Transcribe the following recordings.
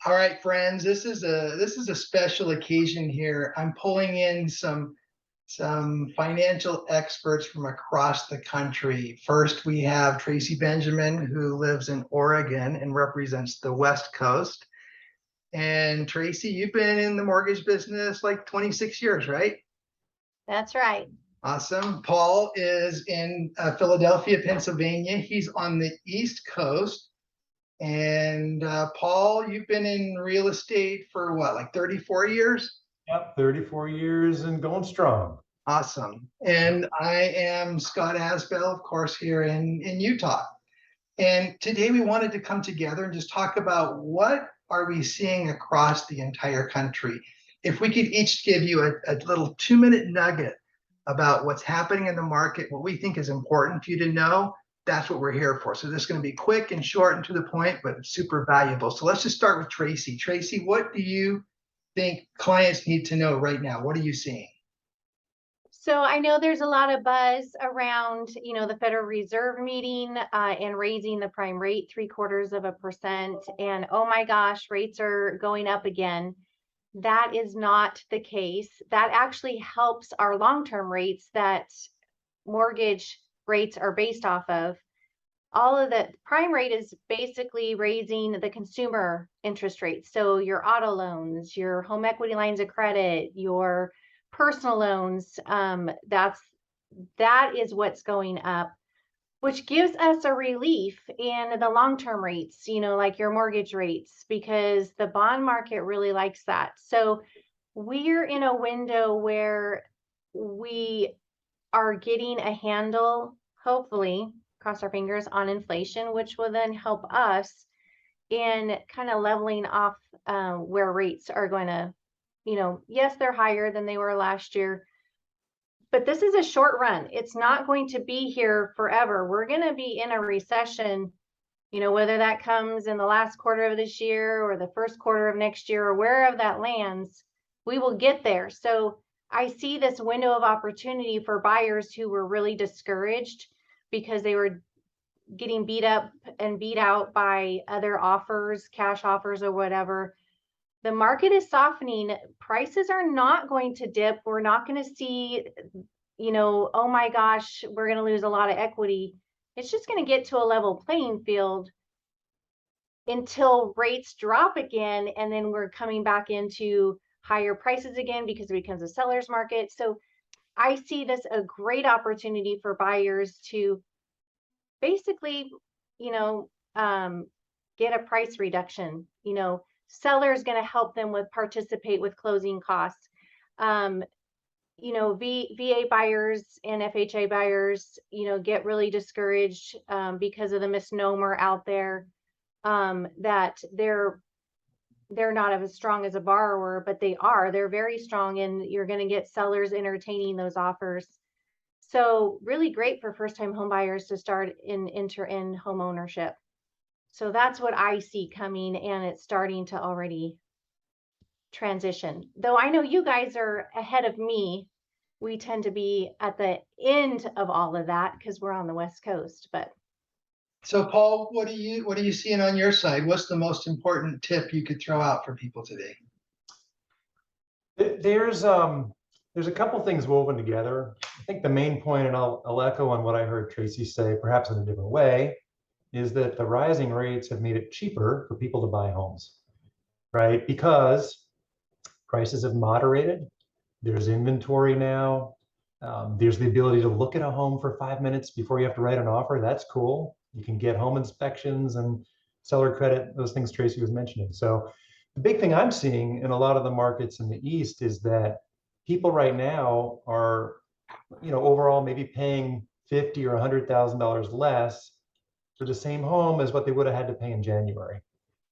All right, friends, this is a special occasion here. I'm pulling in some financial experts from across the country. First, we have Traci Benjamin, who lives in Oregon and represents the West Coast. And Traci, you've been in the mortgage business like 26 years, right? That's right. Awesome. Paul is in Philadelphia, Pennsylvania. He's on the East Coast. And Paul, you've been in real estate for what, like 34 years? Yep, 34 years and going strong. Awesome. And I am Scott Asbell, of course, here in Utah. And today we wanted to come together and just talk about what are we seeing across the entire country. If we could each give you a little 2-minute nugget about what's happening in the market, what we think is important for you to know, that's what we're here for. So this is going to be quick and short and to the point, but it's super valuable. So let's just start with Traci. Traci, what do you think clients need to know right now? What are you seeing? So I know there's a lot of buzz around, the Federal Reserve meeting and raising the prime rate 0.75%. And oh my gosh, rates are going up again. That is not the case. That actually helps our long-term rates that mortgage rates are based off of. All of the prime rate is basically raising the consumer interest rates. So your auto loans, your home equity lines of credit, your personal loans, that is what's going up, which gives us a relief in the long-term rates, like your mortgage rates, because the bond market really likes that. So we're in a window where we are getting a handle, hopefully, cross our fingers, on inflation, which will then help us in kind of leveling off where rates are going to, yes, they're higher than they were last year, but this is a short run. It's not going to be here forever. We're going to be in a recession, whether that comes in the last quarter of this year or the first quarter of next year or wherever that lands, we will get there. So I see this window of opportunity for buyers who were really discouraged because they were getting beat up and beat out by other offers, cash offers or whatever. The market is softening. Prices are not going to dip. We're not going to see, oh my gosh, we're going to lose a lot of equity. It's just going to get to a level playing field until rates drop again. And then we're coming back into higher prices again because it becomes a seller's market. So I see this a great opportunity for buyers to basically, get a price reduction. Sellers going to help them participate with closing costs. VA buyers and FHA buyers, get really discouraged because of the misnomer out there that they're not as strong as a borrower, but they are. They're very strong, and you're going to get sellers entertaining those offers. So really great for first-time home buyers to enter in home ownership. So that's what I see coming, and it's starting to already transition. Though I know you guys are ahead of me. We tend to be at the end of all of that because we're on the West Coast. But so Paul, what are you seeing on your side? What's the most important tip you could throw out for people today? There's a couple things woven together. I think the main point, and I'll echo on what I heard Traci say, perhaps in a different way, is that the rising rates have made it cheaper for people to buy homes, right? Because prices have moderated. There's inventory now. There's the ability to look at a home for 5 minutes before you have to write an offer. That's cool. You can get home inspections and seller credit, those things Traci was mentioning. So the big thing I'm seeing in a lot of the markets in the East is that people right now are, overall maybe paying $50,000 or $100,000 less for the same home as what they would have had to pay in January.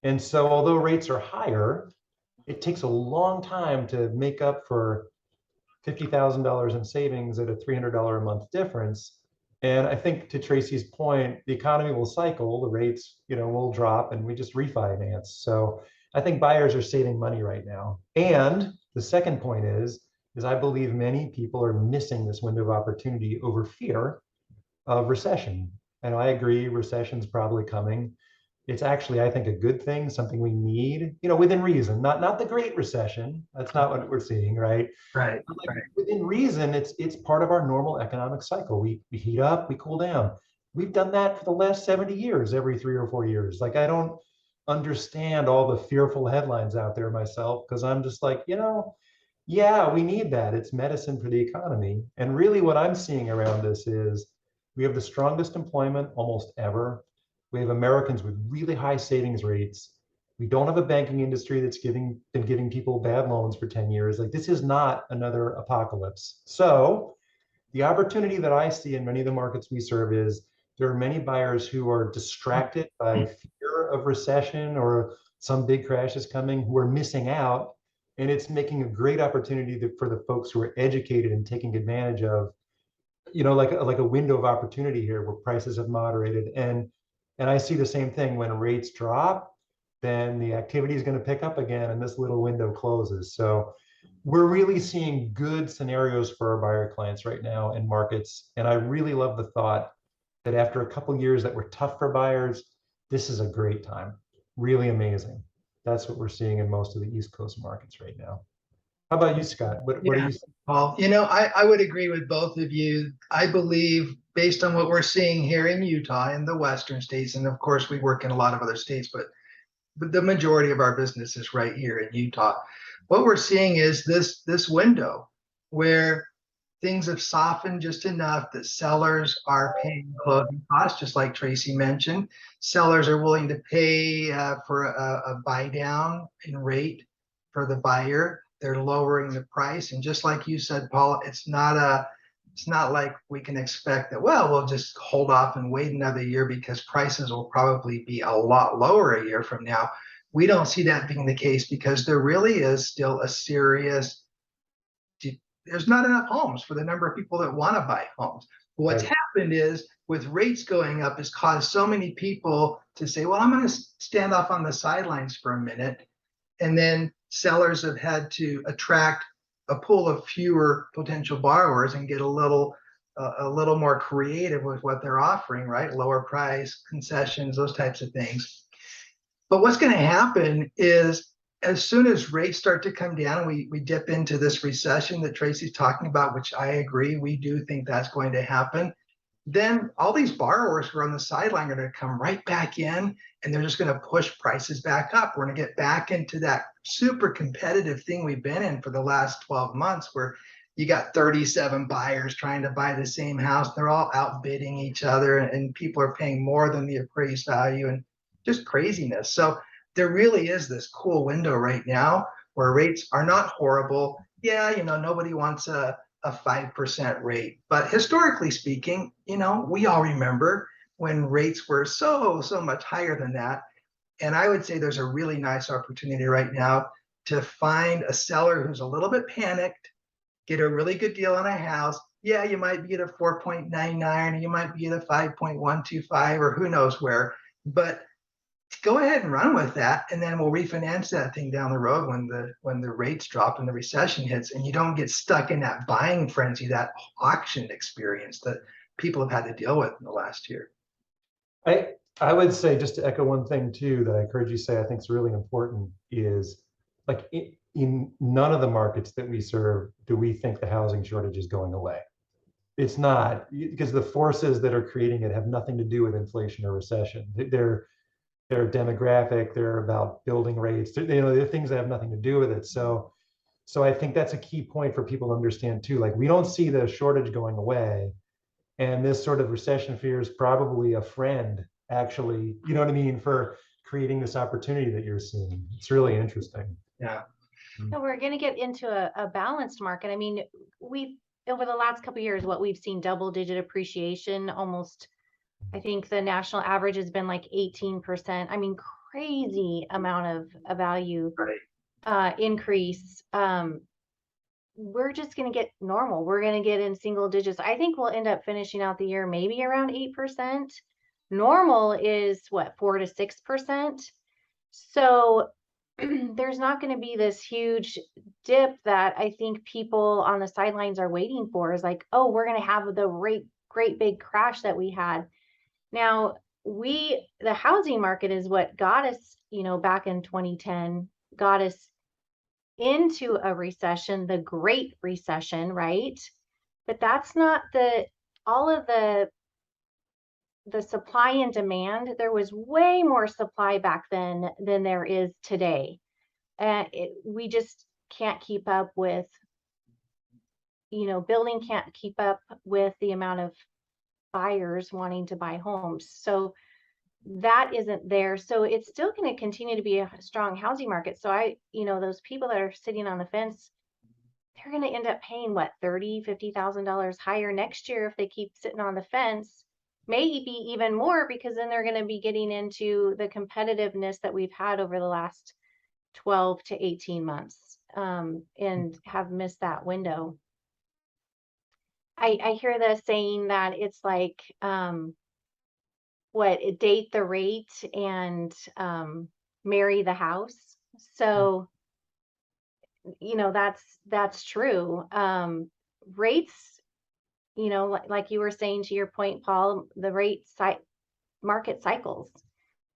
And so although rates are higher, it takes a long time to make up for $50,000 in savings at a $300 a month difference. And I think to Traci's point, the economy will cycle, the rates, will drop, and we just refinance. So I think buyers are saving money right now. And the second point is I believe many people are missing this window of opportunity over fear of recession. And I agree, recession's probably coming. It's actually, I think, a good thing, something we need, within reason, not the Great Recession. That's not what we're seeing, right? Right, But like right. within reason, it's part of our normal economic cycle. We heat up, we cool down. We've done that for the last 70 years, every 3 or 4 years. Like I don't understand all the fearful headlines out there myself, because I'm just like, yeah, we need that. It's medicine for the economy. And really what I'm seeing around this is we have the strongest employment almost ever. We have Americans with really high savings rates. We don't have a banking industry that's been giving people bad loans for 10 years. Like this is not another apocalypse. So the opportunity that I see in many of the markets we serve is there are many buyers who are distracted by fear of recession or some big crash is coming, who are missing out. And it's making a great opportunity for the folks who are educated and taking advantage of, like a window of opportunity here where prices have moderated. And I see the same thing when rates drop, then the activity is going to pick up again and this little window closes. So we're really seeing good scenarios for our buyer clients right now in markets. And I really love the thought that after a couple years that were tough for buyers, this is a great time. Really amazing. That's what we're seeing in most of the East Coast markets right now. How about you, Scott? What are Yeah. you? Well, I would agree with both of you. I believe, based on what we're seeing here in Utah and the Western states, and of course we work in a lot of other states, but the majority of our business is right here in Utah. What we're seeing is this window where things have softened just enough that sellers are paying closing costs, just like Traci mentioned. Sellers are willing to pay for a buy down in rate for the buyer. They're lowering the price, and just like you said, Paul, it's not like we can expect that, well, we'll just hold off and wait another year because prices will probably be a lot lower a year from now. We don't see that being the case because there really is still a serious, there's not enough homes for the number of people that want to buy homes. What's Right. happened is with rates going up has caused so many people to say, well, I'm going to stand off on the sidelines for a minute. And then sellers have had to attract a pool of fewer potential borrowers and get a little more creative with what they're offering, right? Lower price, concessions, those types of things. But what's going to happen is as soon as rates start to come down, we dip into this recession that Traci's talking about, which I agree, we do think that's going to happen. Then all these borrowers who are on the sideline are going to come right back in and they're just going to push prices back up. We're going to get back into that super competitive thing we've been in for the last 12 months where you got 37 buyers trying to buy the same house. They're all outbidding each other and people are paying more than the appraised value and just craziness. So there really is this cool window right now where rates are not horrible. Yeah, nobody wants a 5% rate. But historically speaking, we all remember when rates were so much higher than that. And I would say there's a really nice opportunity right now to find a seller who's a little bit panicked, get a really good deal on a house. Yeah, you might be at a 4.99, or you might be at a 5.125, or who knows where. But go ahead and run with that, and then we'll refinance that thing down the road when the rates drop and the recession hits, and you don't get stuck in that buying frenzy, that auction experience that people have had to deal with in the last year. I would say, just to echo one thing too that I heard you say I think is really important, is like in none of the markets that we serve do we think the housing shortage is going away. It's not, because the forces that are creating it have nothing to do with inflation or recession. They're demographic, they're about building rates, they're things that have nothing to do with it. So I think that's a key point for people to understand too. Like we don't see the shortage going away. And this sort of recession fear is probably a friend, actually, you know what I mean, for creating this opportunity that you're seeing. It's really interesting. Yeah. So we're going to get into a balanced market. I mean, we've over the last couple of years, what we've seen double-digit appreciation, almost. I think the national average has been like 18%. I mean, crazy amount of value increase. We're just going to get normal. We're going to get in single digits. I think we'll end up finishing out the year maybe around 8%. Normal is what, 4 to 6%. So there's not going to be this huge dip that I think people on the sidelines are waiting for, is like, oh, we're going to have the great big crash that we had. Now, the housing market is what got us, back in 2010, got us into a recession, the Great Recession, right? But that's not all of the supply and demand. There was way more supply back then than there is today. And we just can't keep up with, building can't keep up with the amount of buyers wanting to buy homes. So that isn't there. So it's still going to continue to be a strong housing market. So those people that are sitting on the fence, they're going to end up paying what, $30,000, $50,000 higher next year if they keep sitting on the fence. Maybe even more, because then they're going to be getting into the competitiveness that we've had over the last 12 to 18 months, and have missed that window. I hear the saying that it's like, date the rate and marry the house. So, that's true. Rates, like you were saying, to your point, Paul, the market cycles.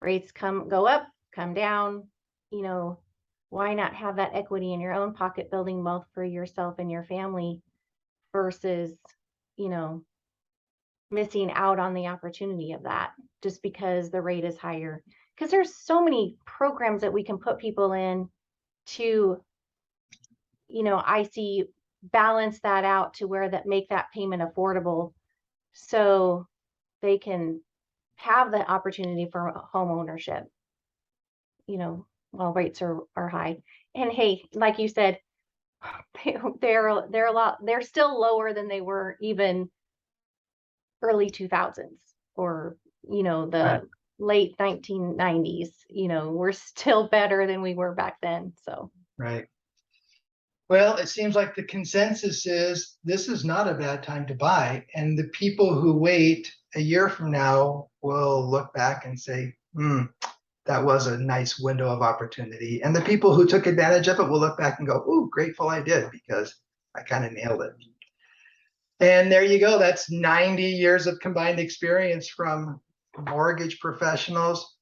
Rates go up, come down. Why not have that equity in your own pocket, building wealth for yourself and your family, versus, missing out on the opportunity of that just because the rate is higher? Because there's so many programs that we can put people in to, I see, balance that out to where that make that payment affordable, so they can have the opportunity for home ownership, while rates are high. And hey, like you said, they're still lower than they were even early 2000s, or the Right. late 1990s. We're still better than we were back then. So Right. Well, it seems like the consensus is this is not a bad time to buy. And the people who wait a year from now will look back and say, that was a nice window of opportunity. And the people who took advantage of it will look back and go, ooh, grateful I did, because I kind of nailed it. And there you go. That's 90 years of combined experience from mortgage professionals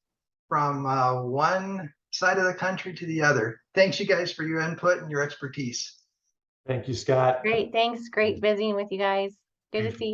from one side of the country to the other. Thanks, you guys, for your input and your expertise. Thank you, Scott. great. Thanks. Great visiting with you guys. Good to see you.